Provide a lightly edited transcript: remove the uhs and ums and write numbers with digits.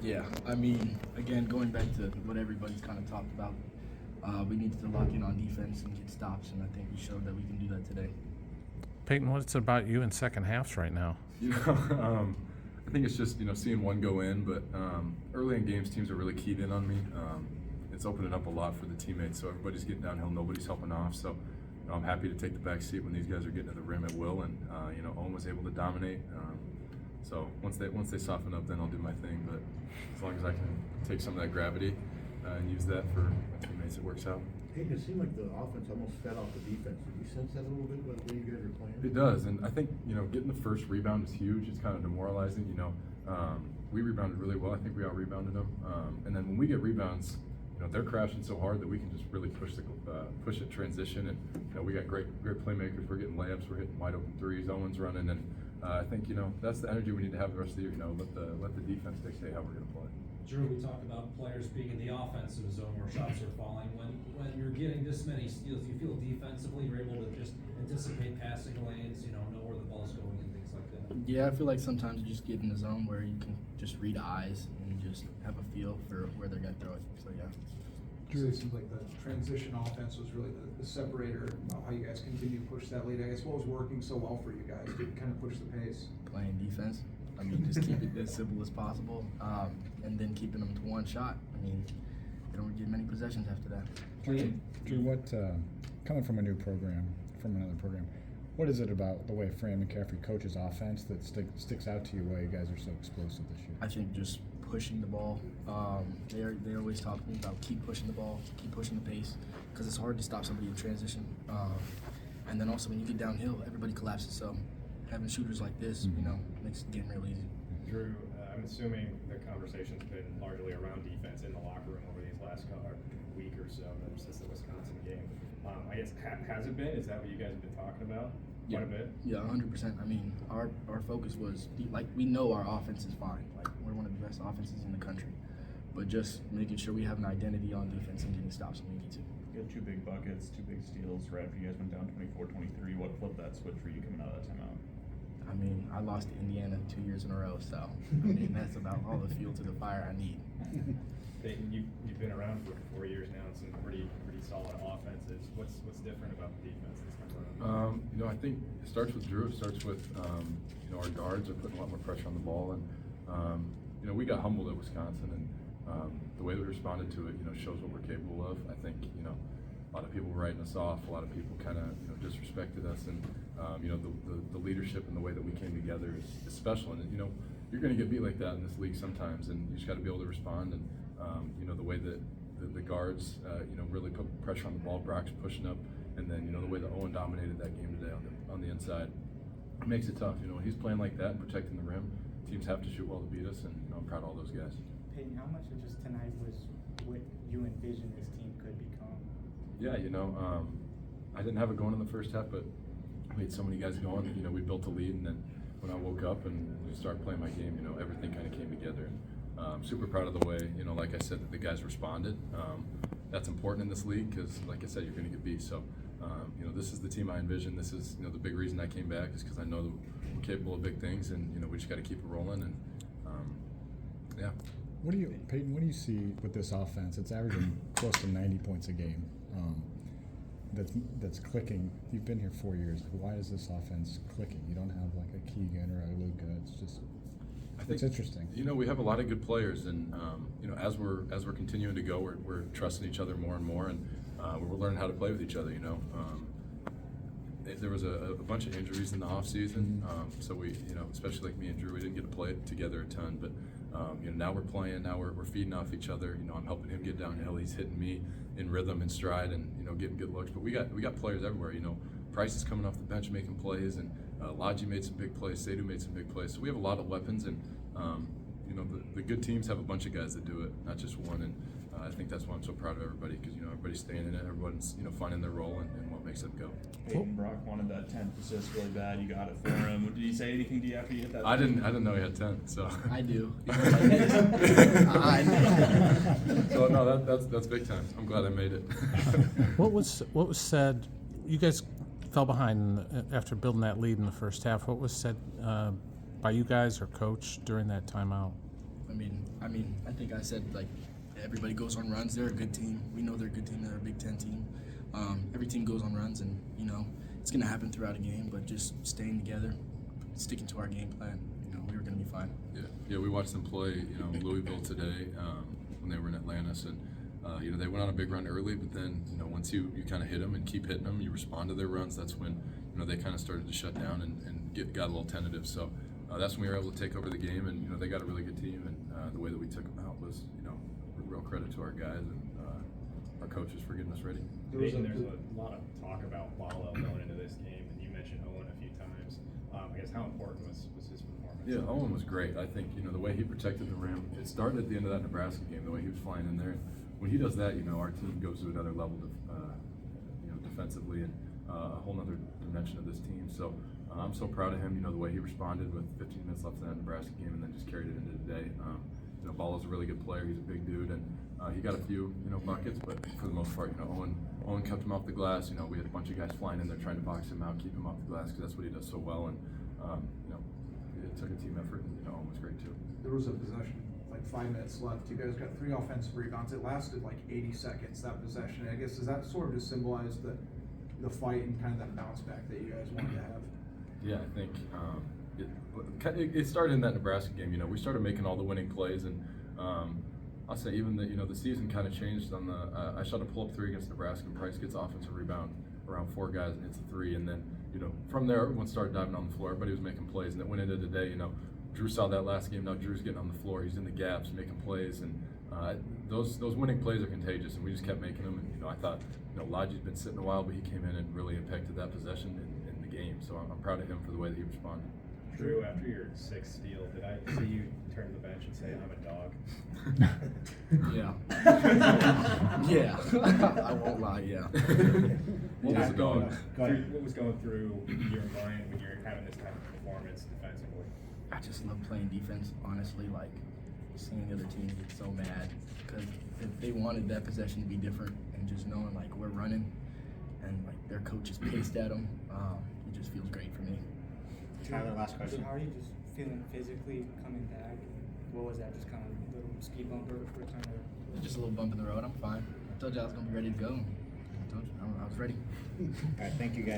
Yeah, I mean, again, going back to what everybody's kind of talked about, we need to lock in on defense and get stops, and I think we showed that we can do that today. Payton, what's it about you in second halves right now? I think it's just seeing one go in, but early in games, teams are really keyed in on me. It's opening up a lot for the teammates, so everybody's getting downhill, nobody's helping off. So I'm happy to take the back seat when these guys are getting to the rim at will, and Owen was able to dominate. So once they soften up, then I'll do my thing. But as long as I can take some of that gravity and use that for my teammates, it works out. Hey, it seemed like the offense almost fed off the defense. Did you sense that a little bit with the way you guys are playing? It does, and I think getting the first rebound is huge. It's kind of demoralizing. We rebounded really well. I think we out-rebounded them, and then when we get rebounds, they're crashing so hard that we can just really push it transition, and we got great playmakers. We're getting layups, we're hitting wide open threes. Owen's running, and I think that's the energy we need to have the rest of the year. Let the defense dictate how we're going to play. Drew, we talked about players being in the offensive zone where shots are falling. When you're getting this many steals, you feel defensively you're able to just anticipate passing lanes, know where the ball's going and things like that. Yeah, I feel like sometimes you just get in the zone where you can just read eyes and just have a feel for where they're going to throw it. So, yeah. Drew, it seems like the transition offense was really the separator about how you guys continue to push that lead. I guess what was working so well for you guys to kind of push the pace? Playing defense. I mean, just keep it as simple as possible, and then keeping them to one shot. I mean, they don't get many possessions after that. Drew, what coming from a new program, from another program, what is it about the way Fran McCaffrey coaches offense that sticks out to you why you guys are so explosive this year? I think just pushing the ball. They always talk to me about keep pushing the ball, keep pushing the pace, because it's hard to stop somebody in transition. And then also when you get downhill, everybody collapses. So having shooters like this, makes the game real easy. Drew, I'm assuming the conversation's been largely around defense in the locker room over these last week or so since the Wisconsin game. I guess has it been? Is that what you guys have been talking about? Quite a bit? Yeah, 100%. I mean, our focus was, we know our offense is fine. We're one of the best offenses in the country. But just making sure we have an identity on defense and getting stops when we need to. You had 2 big buckets, 2 big steals right after you guys went down 24-23. What flipped that switch for you coming out of that timeout? I mean, I lost to Indiana 2 years in a row, so I mean, that's about all the fuel to the fire I need. Payton, you've been around for 4 years now and some pretty solid offenses. What's different about the defense this time around? I think it starts with Drew. It starts with our guards are putting a lot more pressure on the ball, and we got humbled at Wisconsin, and the way that we responded to it, shows what we're capable of. I think a lot of people were writing us off. A lot of people kind of disrespected us, and the leadership and the way that we came together is special. And you're going to get beat like that in this league sometimes, and you just got to be able to respond. And the way that the guards really put pressure on the ball. Brock's pushing up, and then the way that Owen dominated that game today on the inside, it makes it tough. When he's playing like that and protecting the rim, teams have to shoot well to beat us, and I'm proud of all those guys. Payton, how much of just tonight was what you envisioned this team could become? Yeah, I didn't have it going in the first half, but we had so many guys going. We built a lead, and then when I woke up and started playing my game, everything kind of came together. And super proud of the way, like I said, that the guys responded. That's important in this league because, like I said, you're going to get beat. So, this is the team I envisioned. This is, the big reason I came back is because I know that we're capable of big things, and we just got to keep it rolling. And yeah. Payton, what do you see with this offense? It's averaging close to 90 points a game. That's clicking. You've been here 4 years. Why is this offense clicking? You don't have like a Keegan or a Luka. It's just. It's interesting. We have a lot of good players, and as we're continuing to go, we're trusting each other more and more, and we're learning how to play with each other. There was a bunch of injuries in the off season, so we, especially like me and Drew, we didn't get to play together a ton. But now we're playing. Now we're feeding off each other. I'm helping him get downhill. He's hitting me in rhythm and stride, and getting good looks. But we got players everywhere. Price is coming off the bench making plays, and Lodgy made some big plays. Sadu made some big plays. So we have a lot of weapons, and the good teams have a bunch of guys that do it, not just one. And I think that's why I'm so proud of everybody, because everybody's staying in it, everyone's finding their role and what makes them go. Payton, Brock wanted that 10th assist really bad. You got it for him. Did he say anything to you after you hit that? I didn't know he had 10. So I do. So no, that's big time. I'm glad I made it. What was said? You guys fell behind after building that lead in the first half. What was said by you guys or coach during that timeout? I mean, mean, I think I said, like, everybody goes on runs. They're a good team. We know they're a good team. They're a Big Ten team. Every team goes on runs, and, you know, it's going to happen throughout a game, but just staying together, sticking to our game plan, you know, we were going to be fine. Yeah, we watched them play, you know, Louisville today when they were in Atlantis, and you know, they went on a big run early, but then, you know, once you kind of hit them and keep hitting them, you respond to their runs. That's when, you know, they kind of started to shut down and got a little tentative. So that's when we were able to take over the game, and, you know, they got a really good team, and the way that we took them out was, you know, real credit to our guys and our coaches for getting us ready. Payton, there's a lot of talk about Thelwell going into this game, and you mentioned Owen a few times. I guess how important was his performance? Yeah, Owen was great. I think, you know, the way he protected the rim, it started at the end of that Nebraska game, the way he was flying in there. When he does that, you know, our team goes to another level, you know, defensively, and a whole other dimension of this team. So I'm so proud of him, you know, the way he responded with 15 minutes left in that Nebraska game, and then just carried it into today. You know, Ballo's a really good player. He's a big dude, and he got a few, you know, buckets, but for the most part, you know, Owen kept him off the glass. You know, we had a bunch of guys flying in there trying to box him out, keep him off the glass, because that's what he does so well. And you know, it took a team effort, and, you know, Owen was great too. There was a possession, like 5 minutes left. You guys got 3 offensive rebounds. It lasted like 80 seconds, that possession. I guess, does that sort of just symbolize the fight and kind of that bounce back that you guys wanted to have? Yeah, I think it started in that Nebraska game. You know, we started making all the winning plays, and I'll say even the, you know, the season kind of changed on the. I shot a pull-up 3 against Nebraska, and Price gets offensive rebound around 4 guys, and it's a 3, and then, you know, from there everyone started diving on the floor. Everybody was making plays, and it went into today. You know, Drew saw that last game. Now Drew's getting on the floor. He's in the gaps, making plays, and those winning plays are contagious. And we just kept making them. And, you know, I thought, you know, Lodge's been sitting a while, but he came in and really impacted that possession in the game. So I'm proud of him for the way that he responded. Drew, after your 6th steal, did I see you turn to the bench and say, "I'm a dog"? Yeah. Yeah. I won't lie, yeah. What was a dog? What was going through your mind when you're having this type of performance defensively? I just love playing defense, honestly. Like, seeing the other teams get so mad because if they wanted that possession to be different, and just knowing, like, we're running and, like, their coach is pissed at them, it just feels great for me. Tyler, last question. How are you just feeling physically coming back? What was that? Just kind of a little ski bumper return to? Just a little bump in the road. I'm fine. I told you I was gonna be ready to go. I told you I was ready. All right, thank you guys.